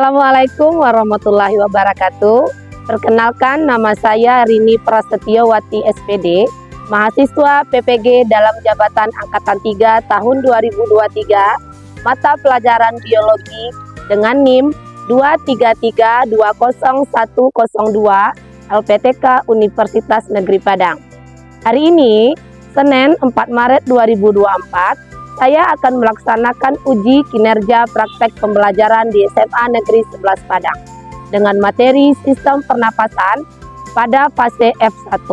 Assalamualaikum warahmatullahi wabarakatuh. Perkenalkan, nama saya Rini Prasetyowati SPD, mahasiswa PPG dalam jabatan Angkatan 3 tahun 2023, mata pelajaran biologi dengan NIM 233200102 LPTK Universitas Negeri Padang. Hari ini, Senin 4 Maret 2024, saya akan melaksanakan uji kinerja praktek pembelajaran di SMA Negeri 11 Padang dengan materi sistem pernapasan pada fase F1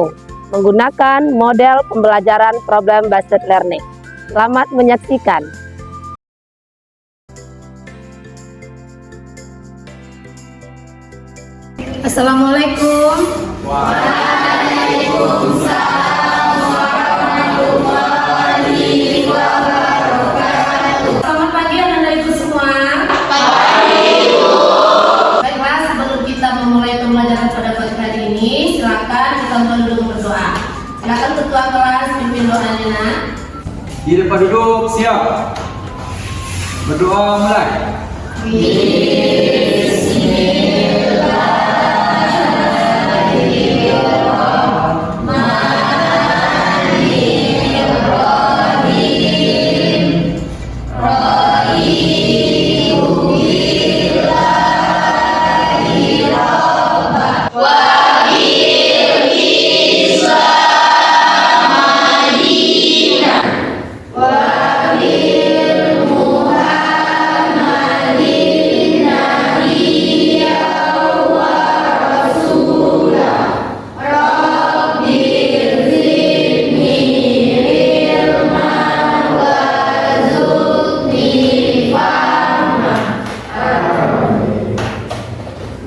menggunakan model pembelajaran problem based learning. Selamat menyaksikan. Assalamualaikum. Waalaikumsalam. Silakan ketua kelas pimpin doanya, nak. Di depan duduk, siap. Berdoa mulai.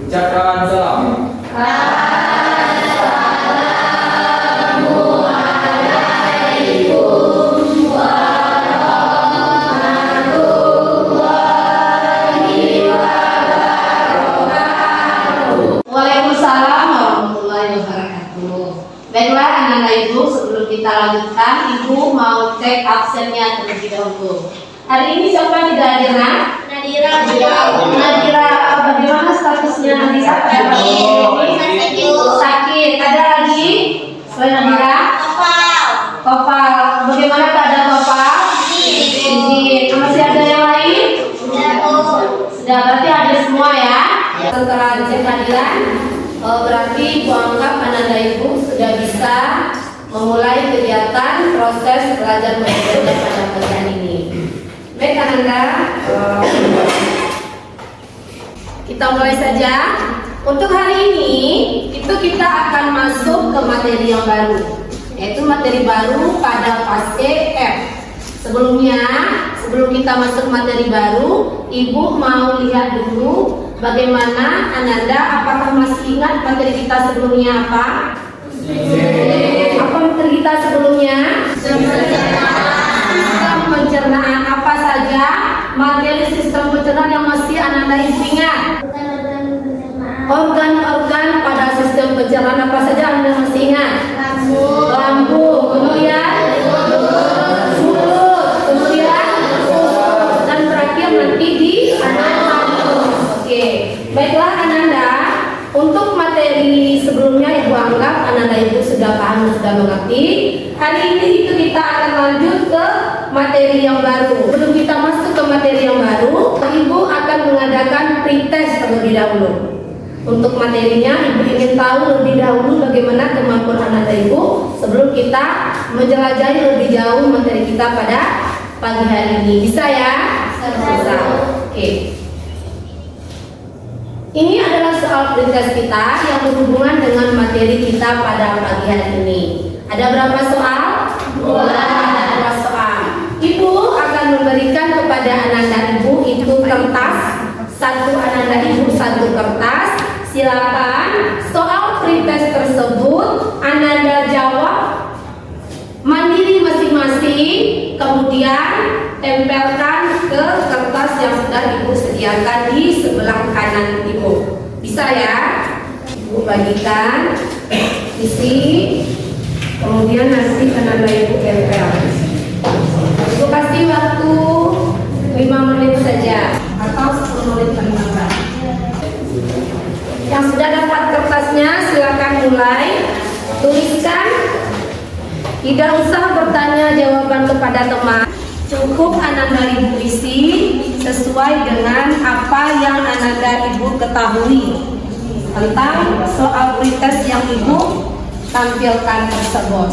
Ucapkan salam. Waalaikumsalam warahmatullahi wabarakatuh. Baiklah anak-anak ibu, sebelum kita lanjutkan, ibu mau cek absennya terlebih dahulu. Hari ini siapa tidak hadir, nak? Nadira, bagaimana statusnya Nadira? Sakit. Ada lagi selain Nadira? Kopal. Bagaimana keadaan Kopal? Izin. Masih ada yang lain? Sudah, berarti ada semua ya. Setelah dicek keadilan, berarti ibu anggap anak-anak ibu sudah bisa memulai kegiatan proses belajar mengajar pada pelajaran ini. Baik anak-anak, kita mulai saja. Untuk hari ini itu kita akan masuk ke materi yang baru, yaitu materi baru pada fase F. Sebelum kita masuk materi baru, ibu mau lihat dulu bagaimana Ananda, apakah masih ingat materi kita sebelumnya apa? Apa materi kita sebelumnya? Sistem pencernaan. Apa saja materi sistem pencernaan yang masih Ananda ingat? Organ-organ pada sistem pencernaan apa saja Anda masih ingat? Lambung, kemudian mulut, kemudian dan terakhir nanti di jantung. Oke, baiklah Ananda. Untuk materi sebelumnya ibu anggap anak-anak ibu sudah paham, sudah mengerti. Hari ini itu kita akan lanjut ke materi yang baru. Sebelum kita masuk ke materi yang baru, ibu akan mengadakan pretest terlebih dahulu. Untuk materinya, ibu ingin tahu lebih dahulu bagaimana kemampuan anak-anak ibu sebelum kita menjelajahi lebih jauh materi kita pada pagi hari ini. Bisa ya? Bisa. Oke. Ini adalah soal pretest kita yang berhubungan dengan materi kita pada pagi hari ini. Ada berapa soal? 2 soal. Ibu akan memberikan kepada anak-anak ibu itu kertas. Satu anak-anak ibu satu kertas. Silakan soal pretest tersebut Ananda jawab mandiri masing-masing, kemudian tempelkan ke kertas yang sudah ibu sediakan di sebelah kanan ibu. Bisa ya? Ibu bagikan isi, kemudian nanti Ananda ibu tempel. Ibu kasih waktu 5 menit saja atau 10 menit paling lambat. mulai. Tuliskan. Tidak usah bertanya jawaban kepada teman. Cukup Ananda Ibu isi sesuai dengan apa yang Ananda Ibu ketahui tentang soal pretest yang Ibu tampilkan tersebut.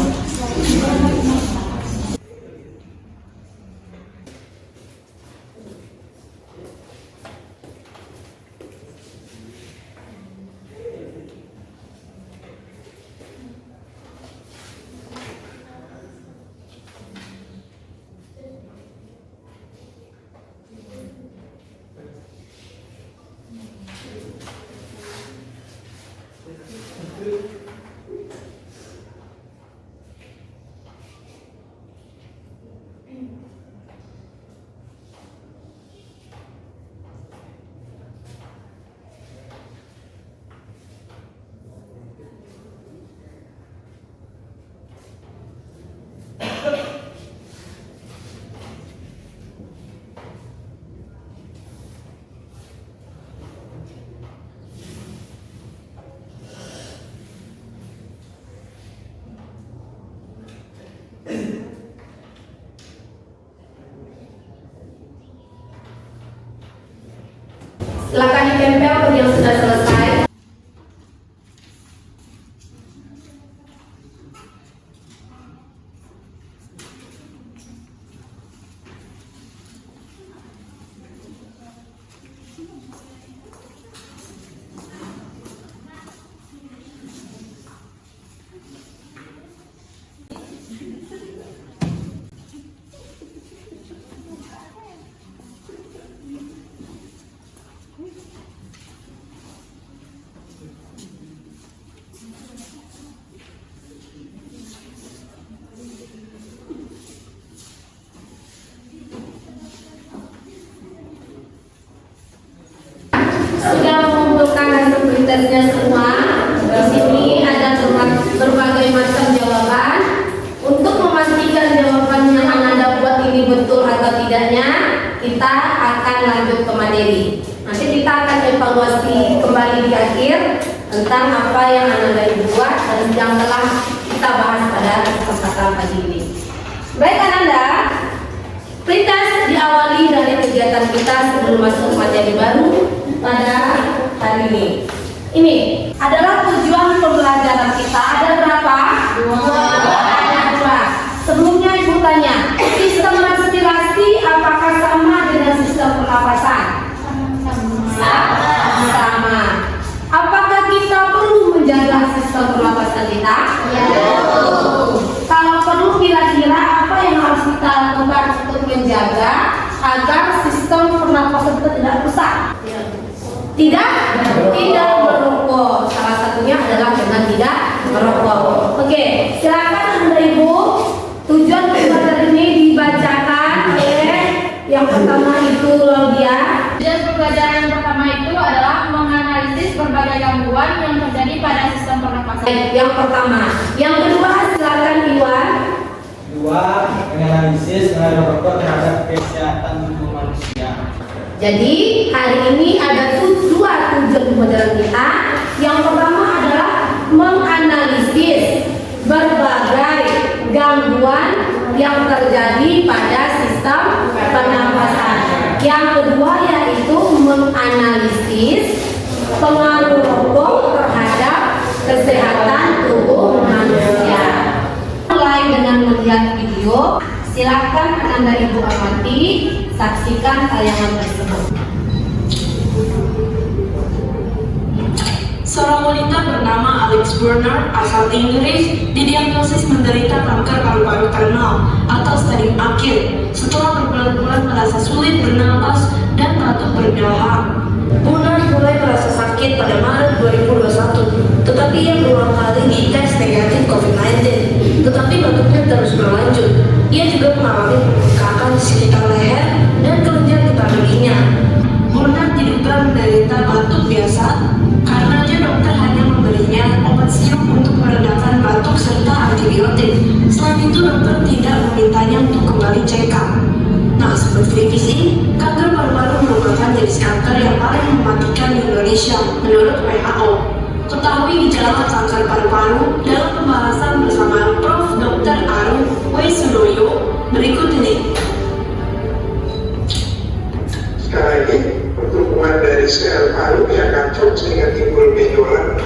Silakan ditempel bagi yang sudah selesai. Sudah mengumpulkan hasil pretestnya semua. Di sini ada berbagai macam jawaban. Untuk memastikan jawaban yang Anda buat ini betul atau tidaknya, kita akan lanjut ke materi. Nanti kita akan evaluasi kembali di akhir tentang apa yang Anda buat dan yang telah kita bahas pada kesempatan pagi ini. Baik Ananda, pretest diawali dari kegiatan kita sebelum masuk materi baru pada hari ini. Ini adalah tujuan pembelajaran kita. Ada berapa? Dua. Sebelumnya Ibu tanya, sistem respirasi apakah sama dengan sistem pernapasan? Sama. Apakah kita perlu menjaga sistem pernapasan kita? Ya. Kalau perlu, kira-kira apa yang harus kita lakukan untuk menjaga agar sistem pernapasan kita tidak rusak? Tidak merokok. Salah satunya adalah dengan tidak merokok. Oke, silakan Anda Ibu. Tujuan pembelajaran ini dibacakan oleh yang pertama itu Laudia. Tujuan pembelajaran yang pertama itu adalah menganalisis berbagai gangguan yang terjadi pada sistem pernapasan. Yang pertama. Yang kedua silakan Iwan. Kedua, menganalisis pengaruh rokok terhadap kesehatan tubuh manusia. Jadi hari ini ada dua tujuan pembelajaran kita. Yang pertama adalah menganalisis berbagai gangguan yang terjadi pada sistem pernapasan. Yang kedua yaitu menganalisis pengaruh rokok terhadap kesehatan tubuh manusia. Mulai dengan melihat video, silakan Anda Ibu amati, saksikan tayangan tersebut. Seorang wanita bernama Alex Burner, asal Inggris, didiagnosis menderita kanker paru-paru terminal atau stadium akhir setelah berbulan-bulan merasa sulit bernapas dan batuk berdahak. Burner mulai merasa sakit pada Maret 2021, tetapi ia berulang kali dites negatif COVID-19, tetapi batuknya terus berlanjut. Ia juga mengalami pembengkakan di sekitar leher dan kelenjar getah beginya. Burner diduga menderita batuk biasa. Karenanya dokter hanya memberinya obat sirup untuk meredakan batuk serta antibiotik. Selain itu dokter tidak memintanya untuk kembali check up. Nah, sobat Greenpeace, kanker paru-paru merupakan jenis kanker yang paling mematikan di Indonesia menurut WHO. Ketahui gejala kanker paru-paru dalam pembahasan bersama Prof. Dr. Aru Wesudoyo berikut ini. Sekarang ini pertumbuhan dari sel paru yang kacau sehingga timbul benjolan,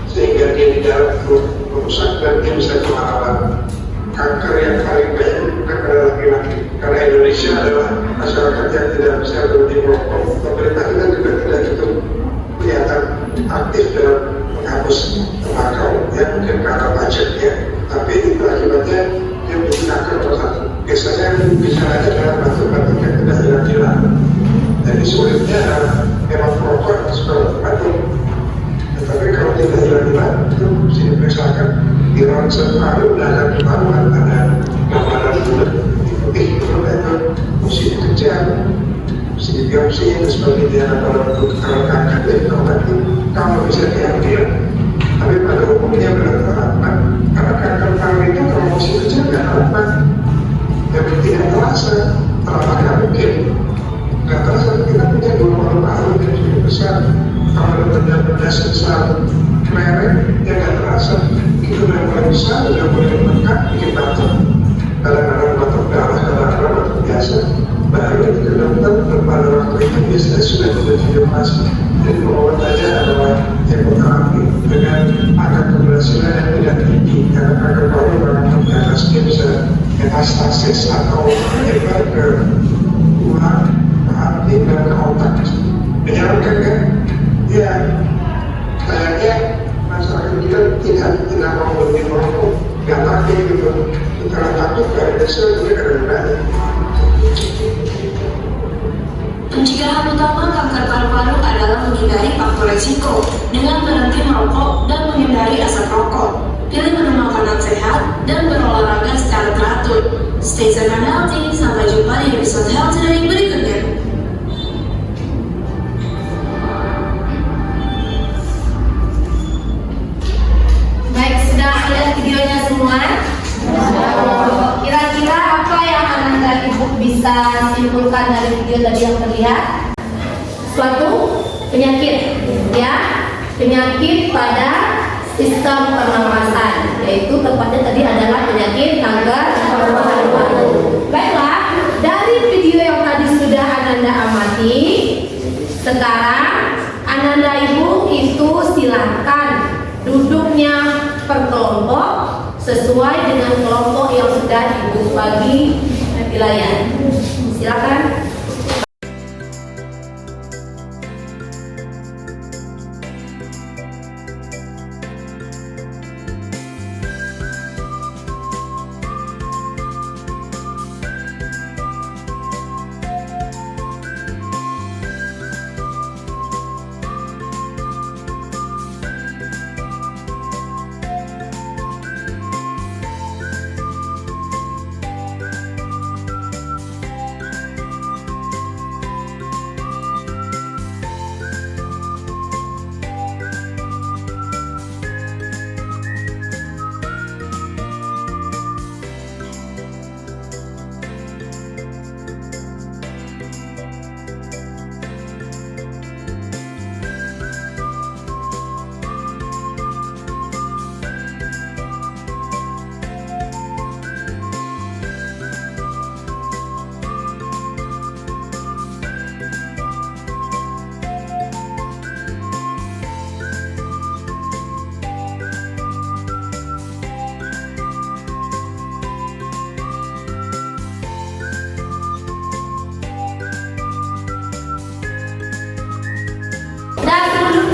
sehingga dia di dalam perut merusak dan dia bisa melawan kanker yang paling banyak bukan pada laki-laki. Karena Indonesia adalah masyarakat yang tidak bisa berhenti merokok, pemerintah kita juga tidak cukup kelihatan aktif dalam menghapus tembakau, ya mungkin karena budgetnya, tapi itu akibatnya dia menjadi kanker nomor satu. Biasanya bicaranya dalam batuk-batuk yang tidak hilang-hilang. Jadi sulitnya adalah memang merokok atau sebuah batuk. Tetapi kalau tidak hilang-hilang itu mesti diperiksakan di ronsen paru dan akan ketahuan ada gambaran bulat putih itu mesti dikejar, mesti dibiopsi dan sebagainya. Kalau kanker jadi obatnya kalau bisa diambil. Tapi pada umumnya berlaku karena kanker paru itu kalau mesti dikejar nggak apa, yang tidak terasa, terasa nggak mungkin. Nggak terasa kita punya dua paru-paru yang cukup besar. Kalau benda-benda sebesar kelereng yang nggak terasa, itu udah mulai besar, udah mulai melekat, bikin batuk. Kadang-kadang batuk darah, kadang-kadang batuk biasa. Baru itu ke dokter, dan pada waktu itu biasanya sudah tidak diopasi. Jadi pengobat aja adalah hemoterapi dengan angka keberhasilan yang tidak tinggi. Karena kanker paru memang di atas dia bisa metastasis atau menyebar ke tulang, ke hati, dan ke otak. Menyarankan kan? Ya, kayaknya masyarakat kita tidak mau berhenti merokok, nggak takut gitu. Karena takut dari dasar itu kadang-kadang. Pencegahan utama kanker paru-paru adalah menghindari faktor resiko dengan berhenti merokok dan menghindari asap rokok. Pilih menu makanan sehat dan berolahraga secara teratur. Stay safe and healthy. Sampai jumpa di episode Health Today berikutnya. Baik, sudah lihat videonya semua? Kira-kira apa yang anak dan ibu bisa simpulkan dari video tadi yang terlihat? Suatu penyakit, ya, penyakit pada sistem pernapasan, yaitu tepatnya tadi adalah penyakit kanker paru-paru. Baiklah, dari video yang tadi sudah Ananda amati, sekarang Ananda ibu itu silakan duduknya per kelompok sesuai dengan kelompok yang sudah ibu bagi di layar. Silakan.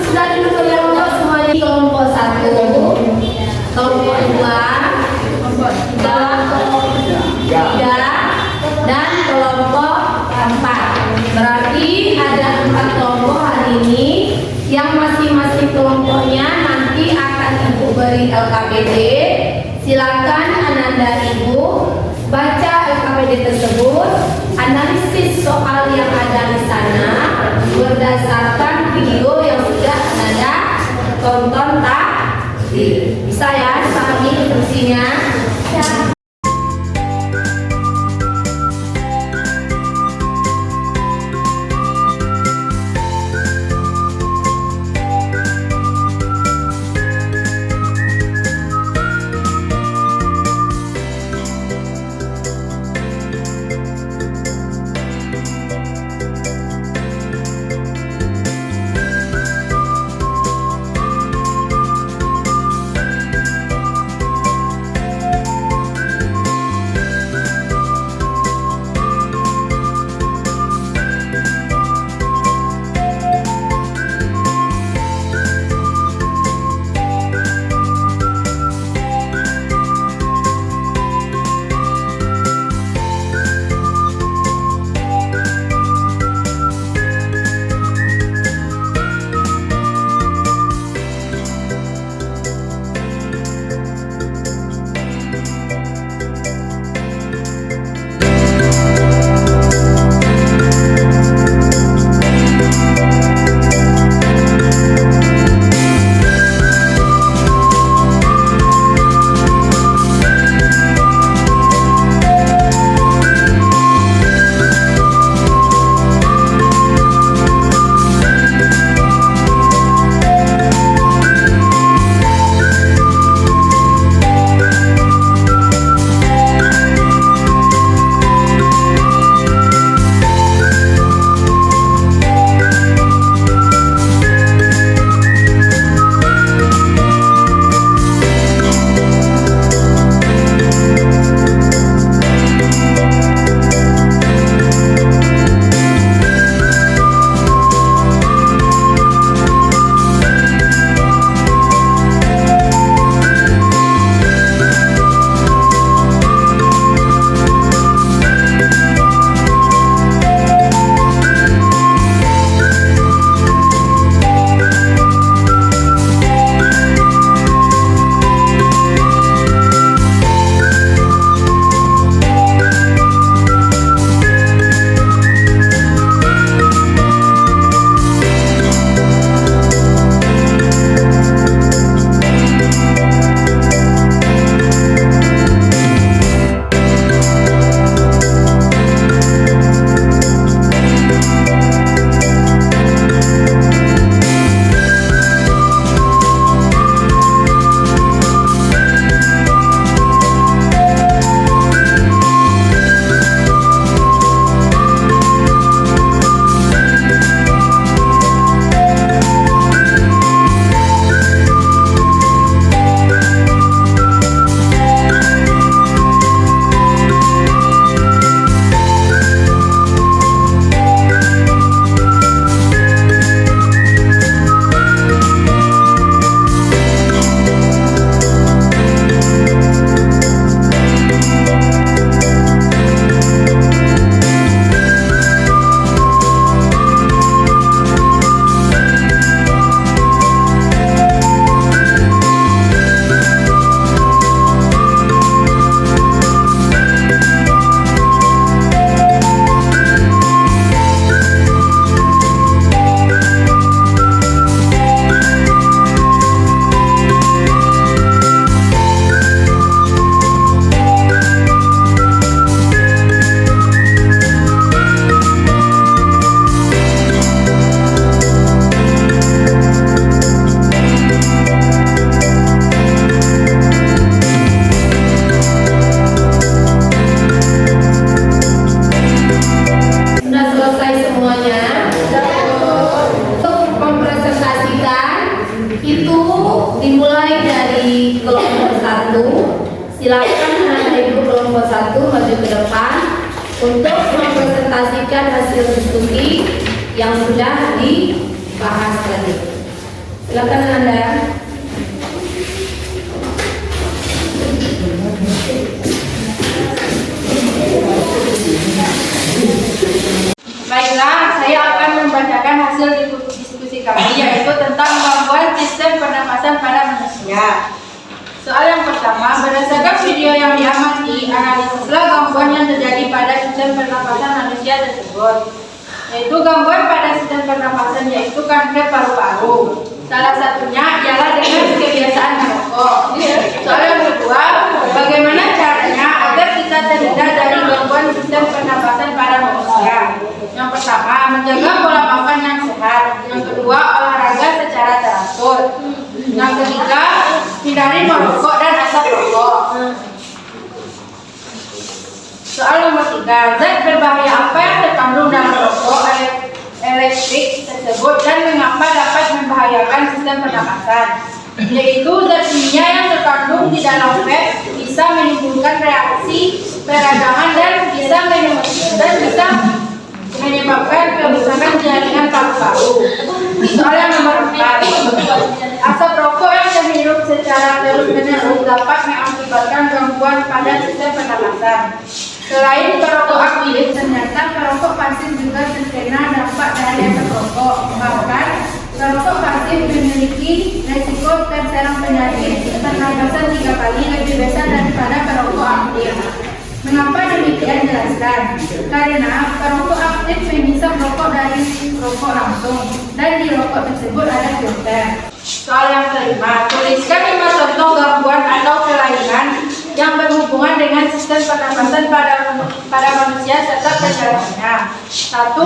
Sudah duduk kelompok semuanya di kelompok 1, kelompok 2, kelompok 3, dan kelompok 4. Berarti ada 4 kelompok hari ini yang masing-masing kelompoknya nanti akan ibu beri LKPD. Silakan Ananda ibu baca LKPD tersebut, analisis soal yang ada di sana berdasarkan video yang sudah Ananda tonton tadi. Bisa ya dipahami instruksinya? Ya. Dimulai dari kelompok 1. Silakan anak ibu kelompok 1 maju ke depan untuk mempresentasikan hasil diskusi yang sudah dibahas tadi. Silakan Anda. Baiklah, saya akan membacakan hasil diskusi kami, yaitu tentang gangguan sistem pernapasan pada manusia. Soal yang pertama, berdasarkan video yang diamati, analisislah gangguan yang terjadi pada sistem pernapasan manusia tersebut. Yaitu gangguan pada sistem pernapasan, yaitu kanker paru-paru. Salah satunya ialah dengan kebiasaan merokok. Soal yang kedua, bagaimana caranya agar kita terhindar dari gangguan sistem pernapasan pada manusia? Yang pertama, menjaga pola makan yang sehat. Yang kedua, olahraga secara teratur. Yang ketiga, hindari merokok dan asap rokok. Soal nomor 3, zat berbahaya apa yang terkandung dalam rokok elektrik tersebut dan mengapa dapat membahayakan sistem pernapasan? Yaitu zat kimia yang terkandung di dalam vape bisa menimbulkan reaksi peradangan dan bisa menyebabkan kerusakan jaringan paru-paru. Soal yang nomor 4, asap rokok yang terhirup secara terus-menerus dapat mengakibatkan gangguan pada sistem pernapasan. Selain perokok aktif, ternyata perokok pasif juga terkena dampak dari asap rokok. Bahkan perokok pasif memiliki resiko terserang penyakit pernapasan 3 kali lebih besar daripada perokok aktif. Mengapa demikian? Jelaskan. Karena perokok aktif menghisap rokok dari rokok langsung dan di rokok tersebut ada filter. Soal yang kelima, tuliskan 5 contoh gangguan atau kelainan yang berhubungan dengan sistem pernapasan pada manusia serta gejalanya. 1.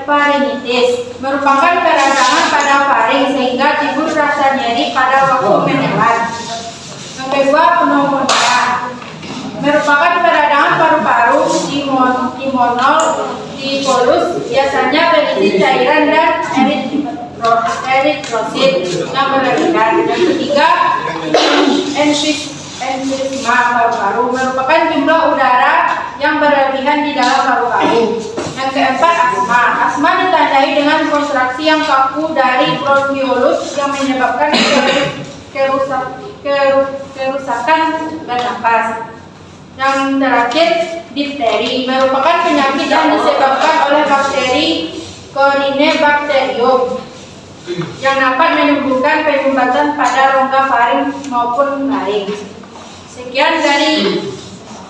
Faringitis merupakan peradangan pada faring sehingga timbul rasa nyeri pada waktu menelan. Yang kedua, pneumonia merupakan peradangan paru-paru pneumonotifolus, biasanya berisi cairan dan eritrosit yang berlebihan. Yang ketiga, emfisema paru-paru merupakan jumlah udara yang berlebihan di dalam paru-paru. Yang keempat, asma. Asma ditandai dengan kontraksi yang kaku dari bronkiolus yang menyebabkan kerusakan bernapas. Yang terakhir, difteri merupakan penyakit yang disebabkan oleh bakteri Corynebacterium yang dapat menimbulkan penyumbatan pada rongga faring maupun laring. Sekian dari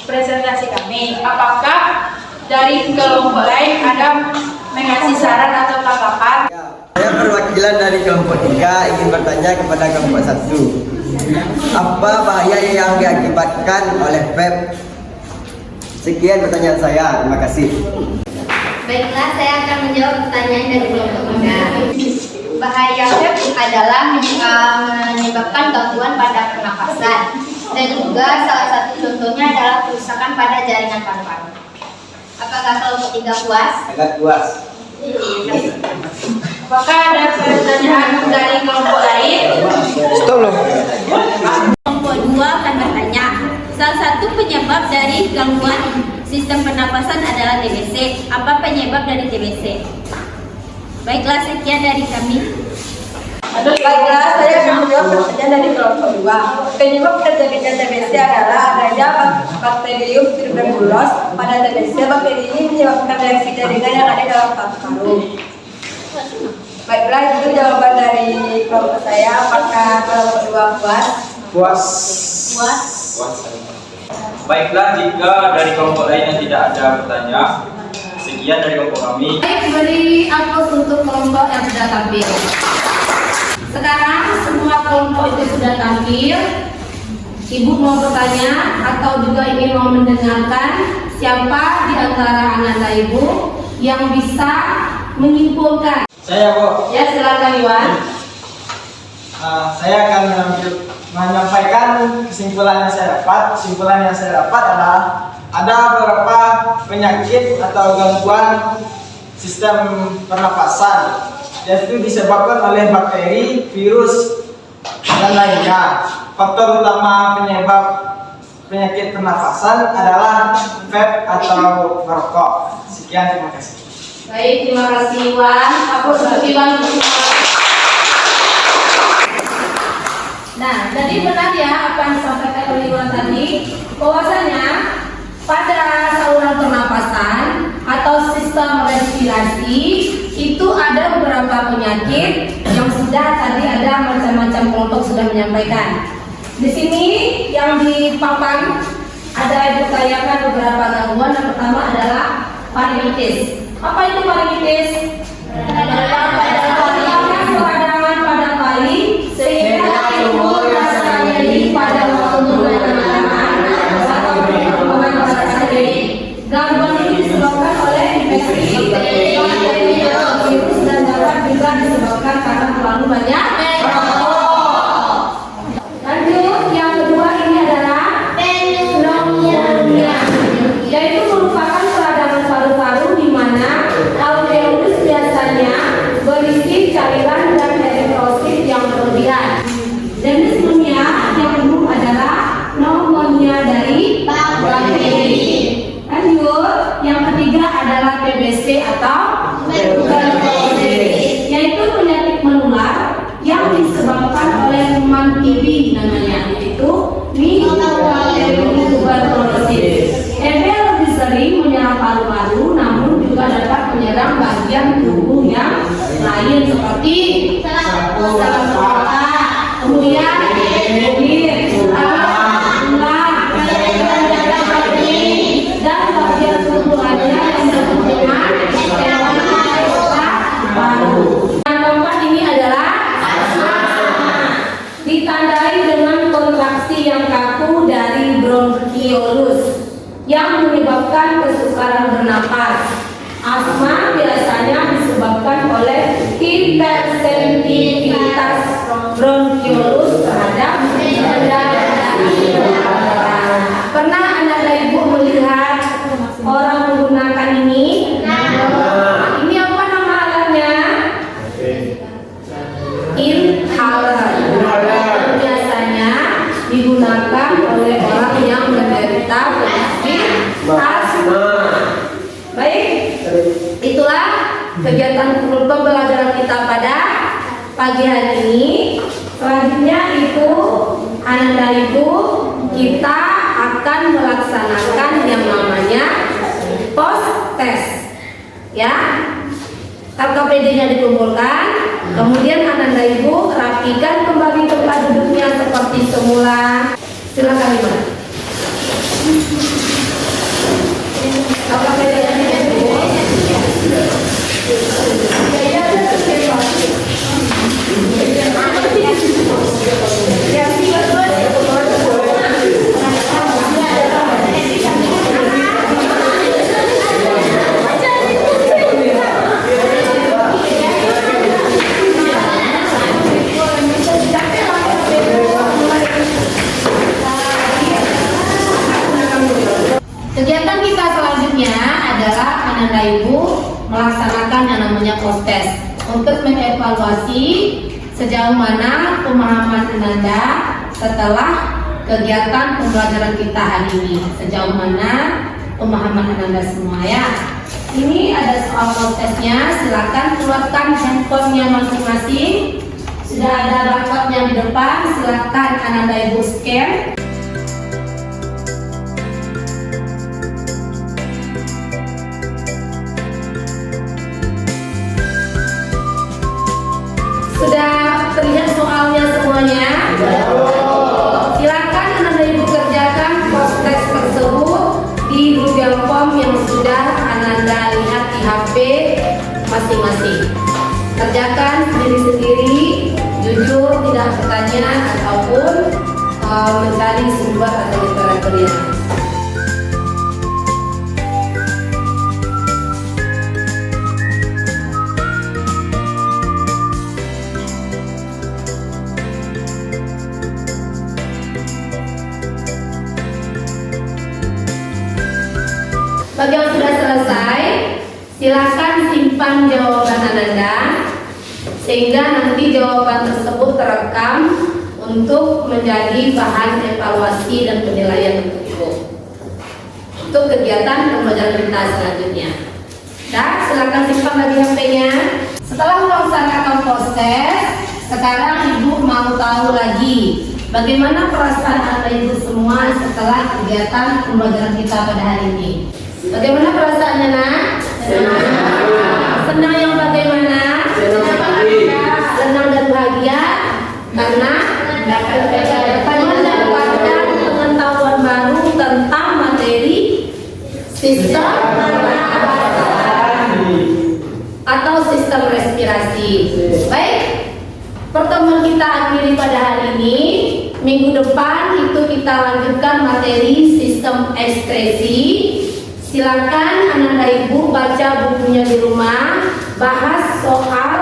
presentasi kami. Apakah dari kelompok lain ada mengasih saran atau tanggapan? Saya perwakilan dari kelompok 3 ingin bertanya kepada kelompok 1. Apa bahaya yang diakibatkan oleh vape? Sekian pertanyaan saya. Terima kasih. Baiklah, saya akan menjawab pertanyaan dari kelompok 3. Bahaya vape adalah menyebabkan gangguan pada pernapasan dan juga salah satu contohnya adalah kerusakan pada jaringan paru-paru. Apakah kelompok 3 puas? Agak puas. Apakah ada pertanyaan dari kelompok lain? Stop loh. Kelompok 2 akan bertanya, salah satu penyebab dari gangguan sistem pernapasan adalah TBC. Apa penyebab dari TBC? Baiklah, sekian dari kami. Baiklah, saya akan menjawab pertanyaan dari kelompok 2. Penyebab terjadinya TBC adalah adanya Bacterium tuberculosis. Pada TBC, bakteri ini menyebabkan reaksi jaringan yang ada dalam paru-paru. Baiklah, itu jawaban dari kelompok saya. Apakah kelompok 2 puas? Puas. Puas. Baiklah, jika dari kelompok lain yang tidak ada pertanyaan, sekian dari kelompok kami. Baik, beri aplaus untuk kelompok yang sudah tampil. Sekarang semua kelompok itu sudah tampil. Ibu mau bertanya atau juga ingin mau mendengarkan siapa di antara anak ibu yang bisa menyimpulkan? Saya, Bu. Ya, silakan Iwan. Saya akan menyampaikan kesimpulan yang saya dapat. Kesimpulan yang saya dapat adalah ada beberapa penyakit atau gangguan sistem pernapasan, yaitu disebabkan oleh bakteri, virus, dan lainnya. Faktor utama penyebab penyakit pernafasan adalah vape atau merokok. Sekian, terima kasih. Baik, terima kasih Iwan. Aku untuk Iwan. Nah, jadi benar ya apa yang disampaikan oleh Iwan tadi, bahwasanya pada saluran pernapasan atau sistem respirasi itu ada beberapa penyakit yang sudah tadi ada macam-macam kelompok sudah menyampaikan. Di sini yang di papan ada ditanyakan beberapa gangguan. Yang pertama adalah faringitis. Apa itu faringitis? Peradangan pada paling sehingga timbul rasa nyeri pada waktu bernapas atau perkembangan pada nyeri. Gangguan ini disebabkan oleh infeksi bakteri, virus, dan dapat juga disebabkan karena terlalu banyak merokok. Lanjut, yang kedua ini adalah pneumonia, yaitu merupakan peradangan paru-paru di mana alveolus biasanya berisi cairan dan eritrosit yang berlebihan. Jenis pneumonia yang umum adalah pneumonia dari bakteri. Lanjut, yang ketiga adalah TBC atau tuberkulosis, yaitu penyakit menular yang disebabkan oleh kuman TB namanya, yaitu Mycobacterium tuberculosis. TB lebih sering menyerang paru-paru, namun juga dapat menyerang bagian tubuh yang lain seperti saraf otak, kemudian kulit, tulang, dan bagian tubuh lainnya yang berhubungan dengan paru. Yang keempat ini adalah asma, ditandai dengan kontraksi yang kaku dari bronkiolus yang menyebabkan kesukaran bernapas. Asma biasanya disebabkan oleh hipersensitivitas bronkiolus terhadap udara. Pernah anak dan ibu melihat orang menggunakan ini? Ini apa nama alatnya? Inhaler. Biasanya digunakan oleh orang yang menderita penyakit asma. Baik, itulah kegiatan pembelajaran kita pada pagi hari ini. Selanjutnya itu anak dan ibu, kita akan melaksanakan yang namanya post test, ya. KKPD-nya dikumpulkan, kemudian anak dan ibu rapikan kembali tempat duduknya seperti semula. Silakan Ibu. KKPD-nya dikumpulkan. Kegiatan kita selanjutnya adalah anak dan ibu melaksanakan yang namanya post test untuk mengevaluasi sejauh mana pemahaman Ananda setelah kegiatan pembelajaran kita hari ini, sejauh mana pemahaman Ananda semua, ya. Ini ada soal post testnya, silakan keluarkan handphonenya masing-masing. Sudah ada barcode-nya di depan, silakan Ananda ibu scan. Sudah terlihat soalnya semuanya? Silakan Anda ibu kerjakan post test tersebut di Google Form yang sudah Anda lihat di HP masing-masing. Kerjakan sendiri-sendiri, jujur, tidak bertanya ataupun mencari sumber atau literaturnya. Bagi yang sudah selesai, silakan simpan jawaban Anda sehingga nanti jawaban tersebut terekam untuk menjadi bahan evaluasi dan penilaian untuk Ibu. Untuk kegiatan pembelajaran kita selanjutnya. Dan silakan simpan lagi HP-nya. Setelah melaksanakan proses, sekarang Ibu mau tahu lagi bagaimana perasaan Anda Ibu semua setelah kegiatan pembelajaran kita pada hari ini. Bagaimana perasaannya, Nak? Senang yang bagaimana? Senang dan bahagia karena dapat mendapatkan pengetahuan baru tentang materi sistem atau sistem respirasi. Baik, pertemuan kita akhiri pada hari ini. Minggu depan itu kita lanjutkan materi sistem ekskresi. Silakan anak ibu baca bukunya di rumah, bahas soal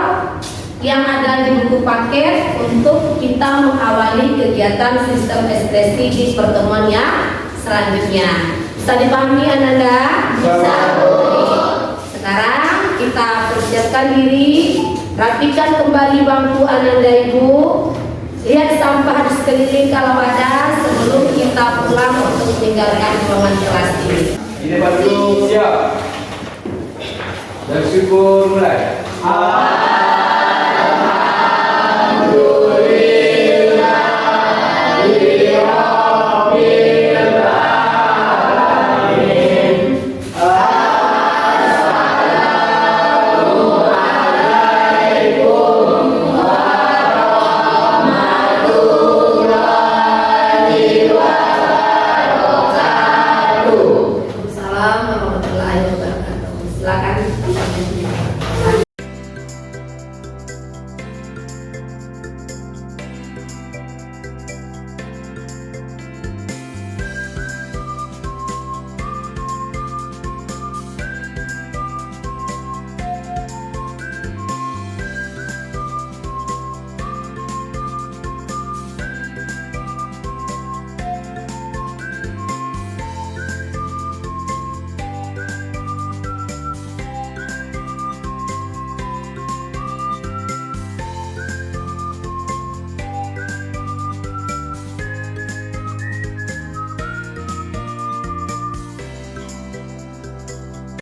yang ada di buku paket untuk kita mengawali kegiatan sistem ekskresi di pertemuan yang selanjutnya. Bisa dipahami Ananda? Bisa. Sekarang kita persiapkan diri, rapikan kembali bangku Ananda Ibu, lihat sampah di sekeliling kalau ada sebelum kita pulang untuk meninggalkan ruangan kelas ini. Ini Pak Guru siap. Dan syukur mulai.